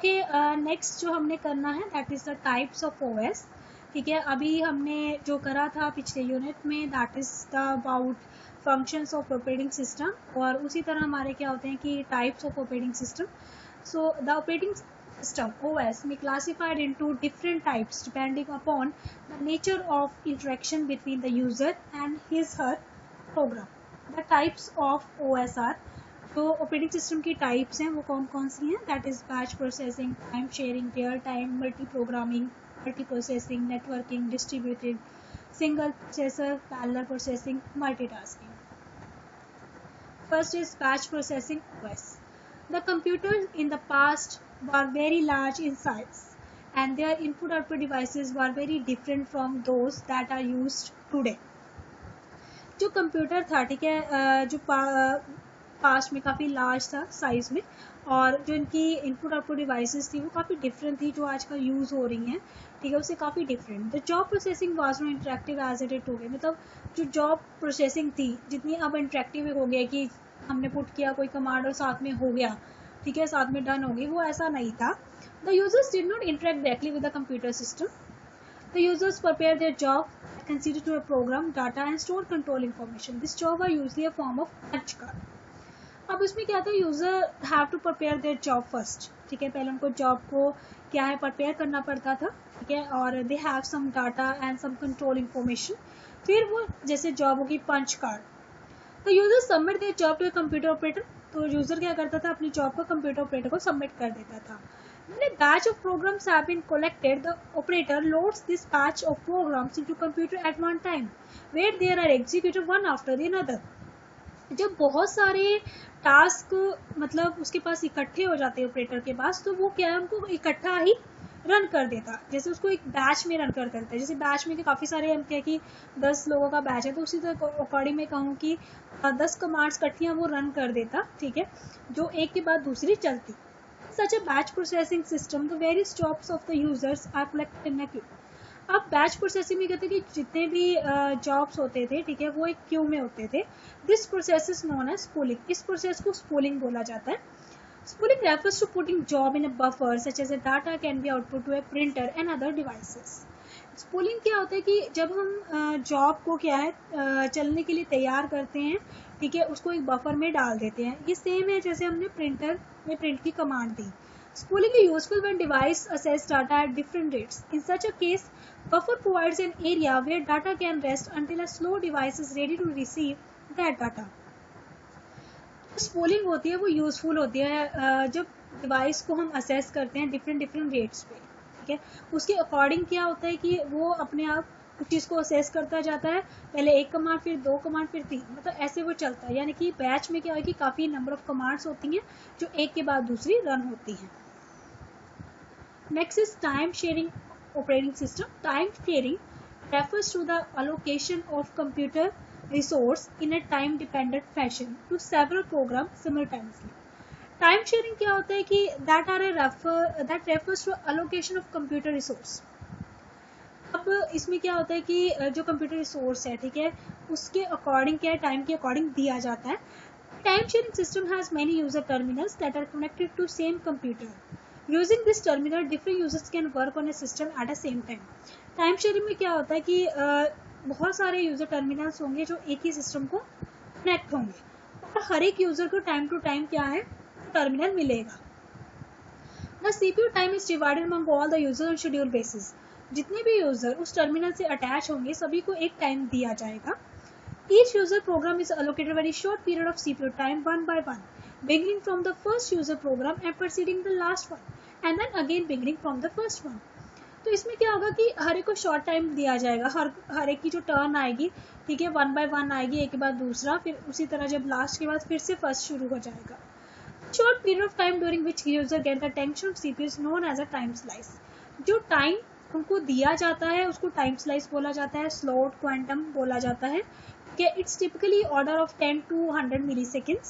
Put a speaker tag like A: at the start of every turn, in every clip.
A: Okay, next जो हमने करना है that is the types of OS. ठीक है, अभी हमने जो करा था पिछले यूनिट में that is the about functions of operating system, और उसी तरह हमारे क्या होते हैं कि types of operating system. So the operating system OS may classified into different types depending upon the nature of interaction between the user and his/her program. The types of OS are, तो operating system की types हैं वो कौन कौन सी हैं, that is batch processing, time sharing, real time, multi programming, multi processing, networking, distributed, single processor, parallel processing, multitasking. First is batch processing OS. The computers in the past were very large in size and their input-output devices were very different from those that are used today. जो computer था, ठीक है, जो past में काफ़ी large था size में, और जो इनकी इनपुट आउटपुट डिवाइसेस थी वो काफ़ी डिफरेंट थी जो आजकल यूज़ हो रही हैं, ठीक है, उससे काफ़ी different. The job processing was not interactive as it is today, मतलब जो जॉब प्रोसेसिंग थी जितनी अब इंटरेक्टिव हो गया कि हमने पुट किया कोई कमांड और साथ में हो गया, ठीक है, साथ में डन हो गई, वो ऐसा नहीं था। The users did not interact directly with the computer system. The users prepare their job, consider to a program, data and store control information. This job are usually a form of punch card. अब इसमें क्या था, user have to prepare their job first, ठीक है, पहले उनको job को क्या है प्रिपेयर करना पड़ता था, ठीक है, और they have some data and some control information, फिर वो जैसे जॉब होगी पंच कार्ड, तो user submit their job to computer operator, तो यूज़र क्या करता था अपनी जॉब को कंप्यूटर ऑपरेटर को सबमिट कर देता था। When a batch of programs have been collected, the operator loads this batch of programs into computer at one time, where they are executed one after the another. जब बहुत सारे task मतलब उसके पास इकट्ठे हो जाते हैं ऑपरेटर के पास, तो वो क्या है उनको इकट्ठा ही रन कर देता, जैसे उसको एक बैच में रन कर देता है। जैसे बैच में काफ़ी सारे हम क्या कि 10 लोगों का बैच है, तो उसी तरह अकॉर्डिंग में कहूँ कि 10 कमांड्स इकट्ठियाँ वो रन कर देता, ठीक है, जो एक के बाद दूसरी चलती। Such a batch processing system, the various jobs of the users are collected in a queue. अब बैच प्रोसेसिंग में कहते हैं कि जितने भी जॉब्स होते थे, ठीक है, वो एक क्यू में होते थे। This process is known as spooling, इस प्रोसेस को स्पूलिंग बोला जाता है। Spooling refers to putting job in a buffer such as a data can be output to a printer and other devices. Spooling क्या होता है कि जब हम जॉब को क्या है चलने के लिए तैयार करते हैं, ठीक है, उसको एक बफर में डाल देते हैं। ये सेम है जैसे हमने प्रिंटर में प्रिंट की command the. Spooling is useful when device access data at different rates. In such a case, buffer provides an area where data can rest until a slow device is ready to receive that data. Spooling होती है वो useful होती है जब device को हम assess करते हैं डिफरेंट रेट्स पे, ठीक है, उसके अकॉर्डिंग क्या होता है कि वो अपने आप उस चीज़ को असेस करता जाता है, पहले एक कमांड, फिर 2 कमांड, फिर 3, मतलब ऐसे वो चलता है। यानी कि बैच में क्या है कि काफ़ी नंबर ऑफ कमांड्स होती हैं जो एक के बाद दूसरी रन होती हैं। Next is time sharing operating system. Time sharing refers to the allocation of computer resource in a time dependent fashion to several programs simultaneously. Time sharing क्या होता है कि that refers to allocation of computer resource. अब इसमें क्या होता है कि जो कंप्यूटर रिसोर्स है, ठीक है, उसके अकॉर्डिंग क्या है टाइम के अकॉर्डिंग दिया जाता है। Time sharing system has many user terminals that are connected to same computer. Using this terminal, different users can work on a system at the same time. Time sharing में क्या होता है कि बहुत सारे यूजर टर्मिनल्स होंगे जो एक ही सिस्टम को कनेक्ट होंगे और हर एक यूजर को टाइम टू टाइम क्या है टर्मिनल मिलेगा। The CPU time is divided among all the users on schedule basis. जितने भी यूजर उस टर्मिनल से अटैच होंगे सभी को एक टाइम दिया जाएगा। Each user program is allocated a very short period of CPU time one by one, beginning from the first user program and preceding the last one, and then again beginning from the first one. तो इसमें क्या होगा कि हर एक को short time दिया जाएगा, हर एक की जो टर्न आएगी, ठीक है, 1 by 1 आएगी, एक के बाद दूसरा, फिर उसी तरह जब लास्ट के बाद फिर से फर्स्ट शुरू हो जाएगा। Short period of time during which user get the attention of CPU is known as a time slice. जो टाइम उनको दिया जाता है उसको टाइम स्लाइस बोला जाता है, स्लॉट, क्वांटम बोला जाता है। It's typically order of 10 to 100 milliseconds.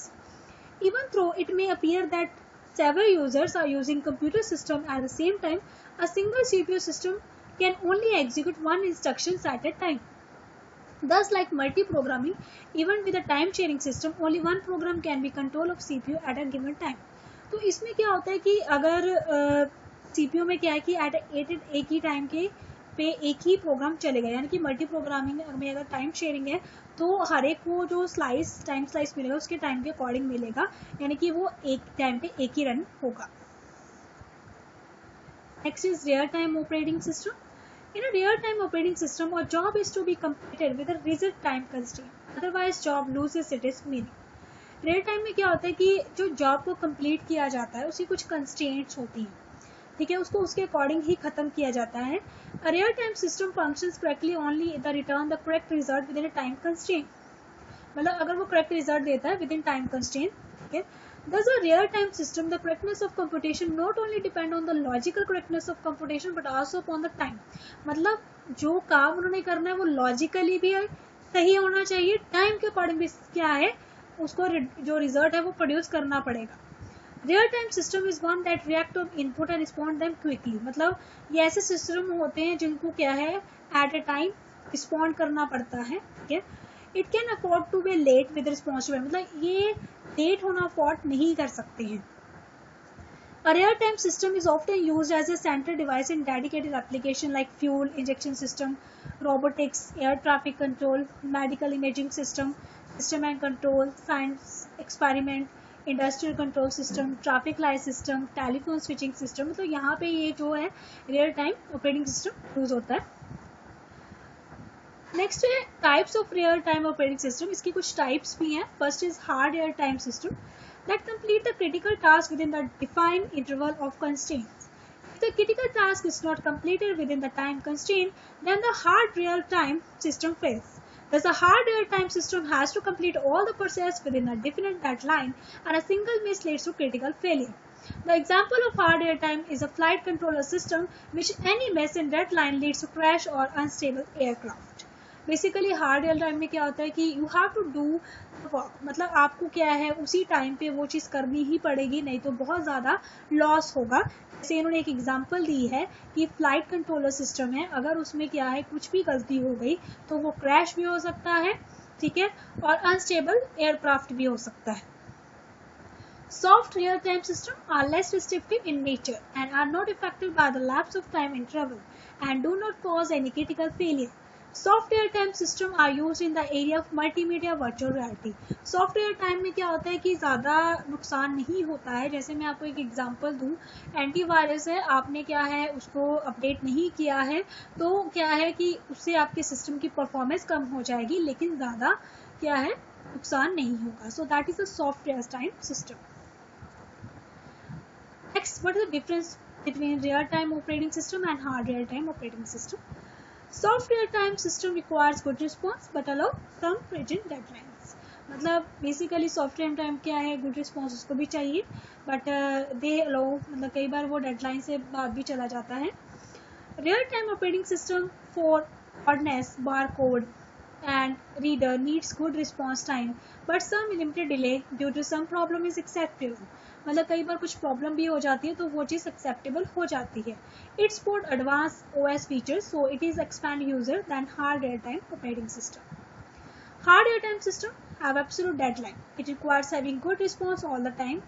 A: Even though it may appear that several users are using computer system at the same time, a single CPU system can only execute one instruction at a time. Thus, like multi-programming, even with a time-sharing system, only one program can be control of CPU at a given time. तो इसमें क्या होता है कि अगर CPU में क्या है कि एक ही टाइम के पे एक ही प्रोग्राम चलेगा, यानी कि मल्टी प्रोग्रामिंग में अगर टाइम शेयरिंग है तो हर एक को जो टाइम स्लाइस मिलेगा उसके टाइम के अकॉर्डिंग मिलेगा, यानी कि वो एक टाइम पे एक ही रन होगा। Next is real time operating system. In a real-time operating system, a job is to be completed with a rigid time constraint. Otherwise, job loses its meaning. Real time में क्या होता है कि जो job को complete किया जाता है उसकी कुछ कंस्ट्रेंट्स होती हैं, ठीक है, उसको उसके अकॉर्डिंग ही खत्म किया जाता है। A real time system functions correctly only the return the correct result with in a time constraint. मतलब अगर वो करेक्ट रिजल्ट देता है विद इन टाइम कंस्ट्रेंट, ठीक है। Thus, a real-time system, the correctness of computation not only depend on the logical correctness of computation, but also upon the time. मतलब जो काम उन्होंने करना है वो लॉजिकली भी सही होना चाहिए, टाइम के अकॉर्डिंग भी क्या है उसको जो रिजल्ट है वो प्रोड्यूस करना पड़ेगा। Real time system is one that react to input and respond them quickly. मतलब ये ऐसे सिस्टम होते हैं जिनको क्या है एट ए टाइम रिस्पॉन्ड करना पड़ता है, ठीक है। It can afford to be late with response, मतलब ये लेट होना अफोर्ड नहीं कर सकते हैं। A real-time system is often used as a central device in dedicated applications like fuel injection system, robotics, air traffic control, medical imaging system, system and control, science experiment, industrial control system, traffic light system, telephone switching system। मतलब यहाँ पे ये जो है real time operating system use होता है। Next है types of real time operating system. इसकी कुछ टाइप्स भी हैं। First is hard real time system that complete the critical task with in the defined interval of constraints. If the critical task is not completed within the time constraint, then the hard real-time system fails. Thus, a hard real-time system has to complete all the process within a definite deadline, and a single miss leads to critical failure. The example of hard real-time is a flight controller system, which any miss in deadline leads to crash or unstable aircraft. Basically hard real time में क्या होता है कि you have to do work, मतलब आपको क्या है उसी टाइम पे वो चीज़ करनी ही पड़ेगी, नहीं तो बहुत ज़्यादा लॉस होगा। जैसे इन्होंने एक एग्जांपल दी है कि फ्लाइट कंट्रोलर सिस्टम है, अगर उसमें क्या है कुछ भी गलती हो गई तो वो क्रैश भी हो सकता है, ठीक है, और अनस्टेबल एयरक्राफ्ट भी हो सकता है। Soft real-time systems are less restrictive in nature and are not affected by the lapse of time interval and do not cause any critical failure. Soft real-time systems are used in the area of multimedia virtual reality. Soft real-time में क्या होता है कि ज़्यादा नुकसान नहीं होता है। जैसे मैं आपको एक एग्जांपल दूँ, एंटीवायरस है, आपने क्या है उसको अपडेट नहीं किया है तो क्या है कि उससे आपके सिस्टम की परफॉर्मेंस कम हो जाएगी, लेकिन ज़्यादा क्या है नुकसान नहीं होगा। So that is a soft real-time system. Next, what is the difference between real-time operating system and hard real-time operating system? Soft real-time system requires good response but allow some rigid deadlines. मतलब basically soft real time क्या है, good response उसको भी चाहिए but they allow, मतलब कई बार वो deadline से बाद भी चला जाता है। Real time operating system for hardness bar code and reader needs good response time but some limited delay due to some problem is acceptable। मतलब कई बार कुछ प्रॉब्लम भी हो जाती है तो वो चीज़ एक्सेप्टेबल हो जाती है। It support advance OS features so it is expand user than hard real time operating system. Hard real time system have absolute deadline, it requires having good response all the time,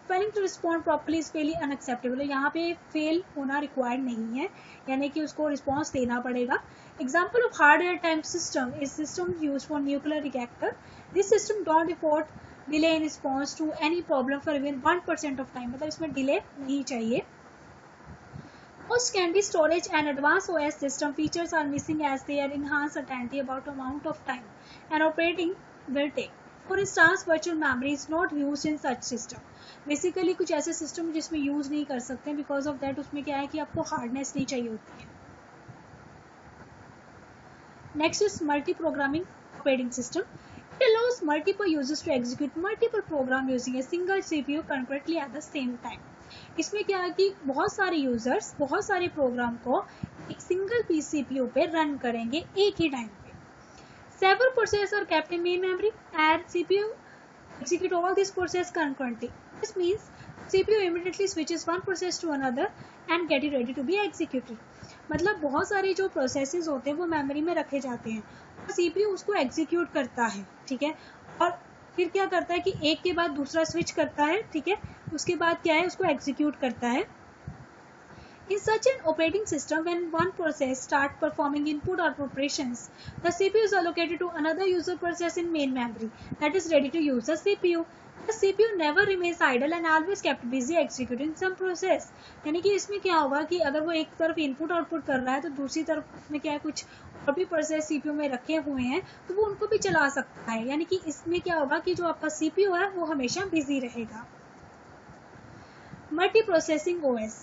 A: failing to respond properly is fairly unacceptable. यहाँ पे fail होना required नहीं है, यानी कि उसको response देना पड़ेगा। Example of hard real time system is system use for nuclear reactor. This system don't afford delay in response to any problem for even 1% of time, मतलब इसमें डिले नहीं चाहिए। Most candy storage and advanced OS system features are missing as they are enhanced certainty about amount of time and operating will take. For instance, virtual memory is not used in such system. Basically कुछ ऐसे system जिसमें use नहीं कर सकते because of that उसमें क्या है कि आपको हार्डनेस नहीं चाहिए होती है। Next is multi programming operating system. It allows multiple users to execute multiple program using a single CPU concurrently at the same time. इसमें क्या है कि बहुत सारे यूजर्स बहुत सारे प्रोग्राम को एक सिंगल पीस CPU पे रन करेंगे एक ही टाइम पे। Several processes are kept in main memory and CPU execute all these processes concurrently. This means CPU immediately switches one process to another and get it ready to be executed. मतलब बहुत सारे जो processes होते हैं वो memory में रखे जाते हैं और CPU उसको एग्जीक्यूट करता है, ठीक है, और फिर क्या करता है कि एक के बाद दूसरा स्विच करता है, ठीक है, उसके बाद क्या है, उसको एग्जीक्यूट करता है। In such an operating system, when one process starts performing input or operations, the CPU is allocated to another user process in main memory that is ready to use the CPU. The CPU never remains idle and always kept busy executing some process. यानी कि इसमें क्या होगा कि अगर वो एक तरफ इनपुट आउटपुट कर रहा है तो दूसरी तरफ उसमें क्या है, कुछ और भी प्रोसेस CPU में रखे हुए हैं तो वो उनको भी चला सकता है। यानी कि इसमें क्या होगा कि जो आपका CPU है वो हमेशा बिजी रहेगा। Multi processing OS.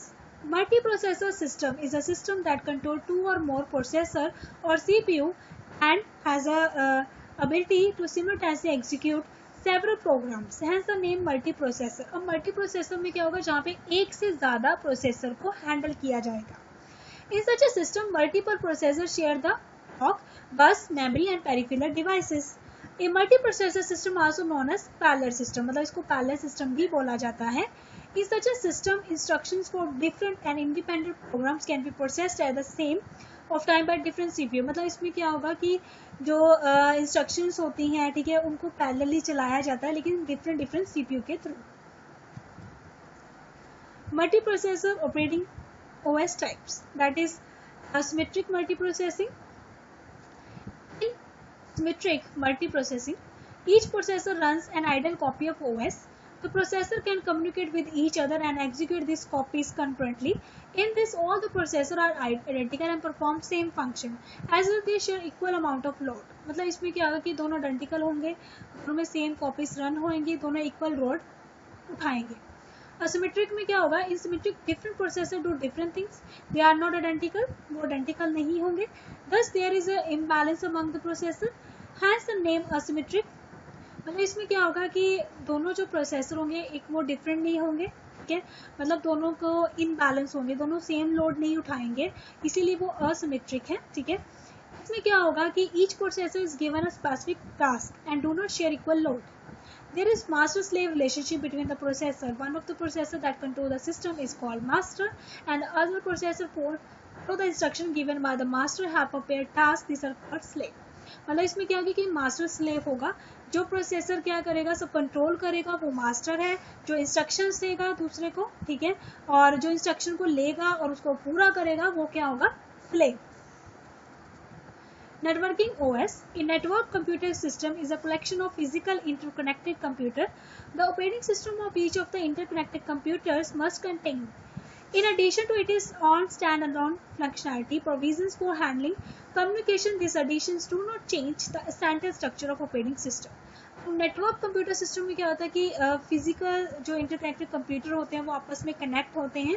A: Multiprocessor system is a system that controls two or more processor or CPU and has a ability to simultaneously execute several programs. Hence the name multiprocessor. अब multiprocessor में क्या होगा, जहाँ पे एक से ज़्यादा प्रोसेसर को हैंडल किया जाएगा। In such a system, multiple processors share the clock, bus, memory and peripheral devices. A multiprocessor system also known as parallel system, मतलब इसको parallel system भी बोला जाता है। In such a system, instructions for different and independent programs can be processed at the same of time by different CPU. मतलब इसमें क्या होगा कि जो instructions होती हैं, ठीक है, उनको parallelly चलाया जाता है लेकिन different CPU के through. Multiprocessor operating OS types, that is asymmetric multiprocessing. In symmetric multiprocessing, each processor runs an idle copy of OS. The processor can communicate with each other and execute these copies concurrently. In this, all the processors are identical and perform same function as if they share equal amount of load. मतलब इसमें क्या होगा कि दोनों identical होंगे, दोनों में same copies run होंगी, दोनों equal load उठाएंगे। Asymmetric में क्या होगा, in symmetric different processors do different things. They are not identical, वो identical नहीं होंगे. Thus there is a imbalance among the processors. Hence the name asymmetric. मतलब इसमें क्या होगा कि दोनों जो प्रोसेसर होंगे एक वो डिफरेंट नहीं होंगे, ठीक है, मतलब दोनों को इनबैलेंस होंगे, दोनों सेम लोड नहीं उठाएंगे, इसीलिए वो असिमेट्रिक है, ठीक है। इसमें क्या होगा कि each processor is given a specific task and do not share equal load. There is master-slave relationship between the processor. One of the processors that control the system is called master, and the other processor follow the instruction given by the master have prepared tasks. These are called slave. मतलब इसमें क्या होगा कि master slave होगा, जो processor क्या करेगा, सब कंट्रोल करेगा, वो मास्टर है, जो इंस्ट्रक्शंस देगा दूसरे को, ठीक है, और जो इंस्ट्रक्शन को लेगा और उसको पूरा करेगा वो क्या होगा, slave. Networking OS. A network computer system is a collection of physical interconnected computers. The operating system of each of the interconnected computers must contain, in addition to its own standalone functionality, provisions for handling communication. These additions do not change the essential structure of operating system. Network computer system में क्या होता है कि physical जो interconnected computer होते हैं वो आपस में कनेक्ट होते हैं,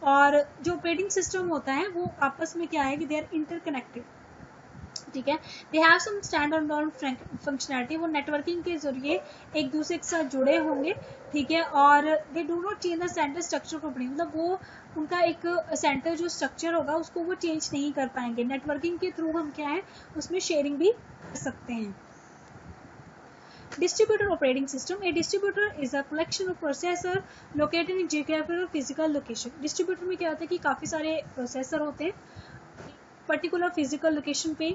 A: और जो ऑपरेटिंग सिस्टम होता है वो आपस में क्या है कि दे आर इंटरकनेक्टेड, ठीक है. They have some standalone functionality, वो नेटवर्किंग के जरिए एक दूसरे के साथ जुड़े होंगे, ठीक है, और they do not change the centre structure को, मतलब वो उनका एक सेंटर जो स्ट्रक्चर होगा उसको वो चेंज नहीं कर पाएंगे. नेटवर्किंग के थ्रू हम क्या है उसमें शेयरिंग भी कर सकते हैं. Distributed operating system. A distributor is a collection of processor located in geographical physical location. Distributor में क्या होता है कि काफ़ी सारे प्रोसेसर होते हैं, पर्टिकुलर फिजिकल लोकेशन पे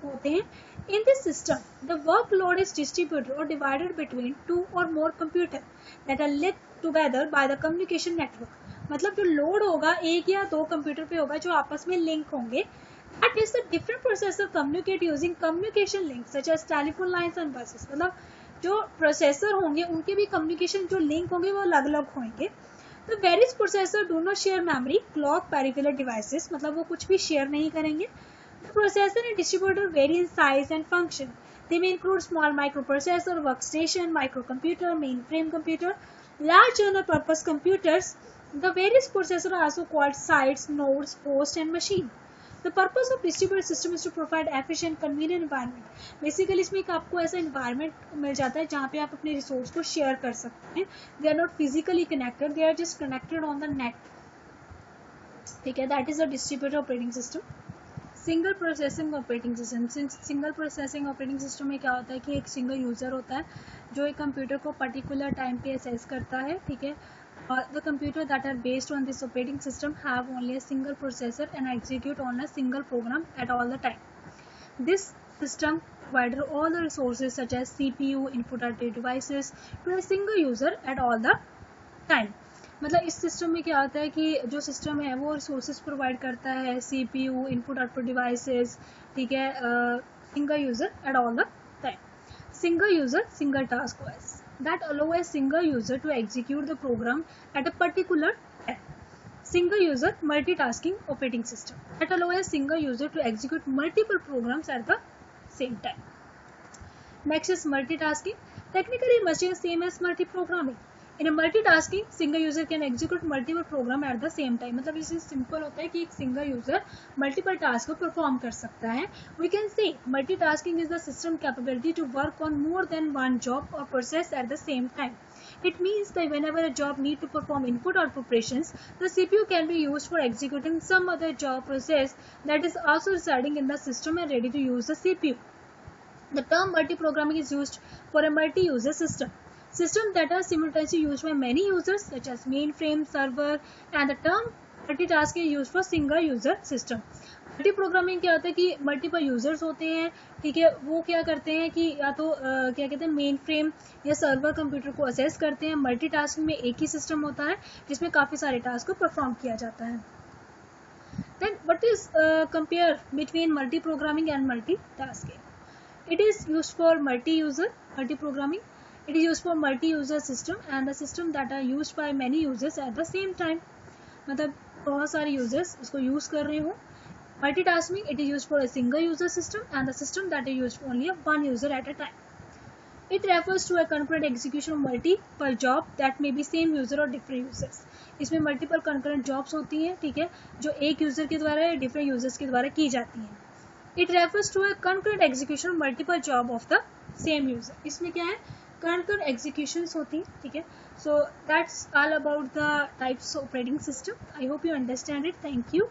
A: होते हैं. In this system, the workload is distributed or divided between two or more computers that are linked together by the communication network. मतलब जो लोड होगा एक या दो कंप्यूटर पे होगा जो आपस में लिंक होंगे. That is the different processor communicate using communication links such as telephone lines and buses. मतलब जो प्रोसेसर होंगे उनके भी कम्युनिकेशन जो लिंक होंगे वो अलग अलग होंगे. तो various processor do not share memory, clock, peripheral devices, मतलब वो कुछ भी शेयर नहीं करेंगे. The processor and distributor vary in size and function. They may include small microprocessor, workstation, microcomputer, mainframe computer, large general purpose computers. The various processors are also called sites, nodes, host and machine. The purpose of distributed system is to provide efficient, convenient environment. Basically इसमें एक आपको ऐसा environment मिल जाता है जहाँ पे आप अपने resource को share कर सकते हैं. They are not physically connected, they are just connected on the net. ठीक है, that is a distributed operating system. Single processing operating system. Single processing operating system में क्या होता है कि एक सिंगल यूज़र होता है जो एक कंप्यूटर को पर्टिकुलर टाइम पे एक्सेस करता है, ठीक है. The computer that are based on this operating system have only a single processor and execute on a single program at all the time. This system provides all the resources such as CPU, input output devices to a single user at all the time. मतलब इस system में क्या होता है कि जो system है वो रिसोर्सेज प्रोवाइड करता है, CPU, इनपुट आउटपुट डिवाइसेस, ठीक है, single user at all the time. Single user, single task OS that allow a single user to execute the program at a particular time. Single user multitasking operating system that allow a single user to execute multiple programs at the same time. Next is multitasking. Technically much the same as multi-programming. In a multitasking, single user can execute multiple program at the same time. मतलब इसे simple होता है कि एक single user multiple task को perform कर सकता है. We can say multitasking is the system capability to work on more than one job or process at the same time. It means that whenever a job needs to perform input-output operations, the CPU can be used for executing some other job process that is also residing in the system and ready to use the CPU. The term multi-programming is used for a multi-user system. Systems that are simultaneously used by many users such as mainframe, server, and the term multitasking is used for single user system. Multi programming क्या होता है कि multiple users होते हैं, ठीक है, वो क्या करते हैं कि या तो क्या कहते हैं मेन फ्रेम या सर्वर कंप्यूटर को असेस करते हैं. मल्टीटास्किंग में एक ही सिस्टम होता है जिसमें काफ़ी सारे टास्क को परफॉर्म किया जाता है. Then what is compare between multiprogramming and multitasking? It is used for multi-user, multi-programming. It is used for multi-user system and the system that are used by many users at the same time. मतलब बहुत सारे users इसको use कर रहे हो. Multitasking, it is used for a single user system and the system that is used for only one user at a time. It refers to a concurrent execution of multiple job that may be same user or different users. इसमें multiple concurrent jobs होती हैं, ठीक है, जो एक user के द्वारा या different users के द्वारा की जाती हैं. It refers to a concurrent execution of multiple job of the same user. इसमें क्या है, concurrent executions होती हैं, ठीक है. So that's all about the types of operating system. I hope you understand it. Thank you.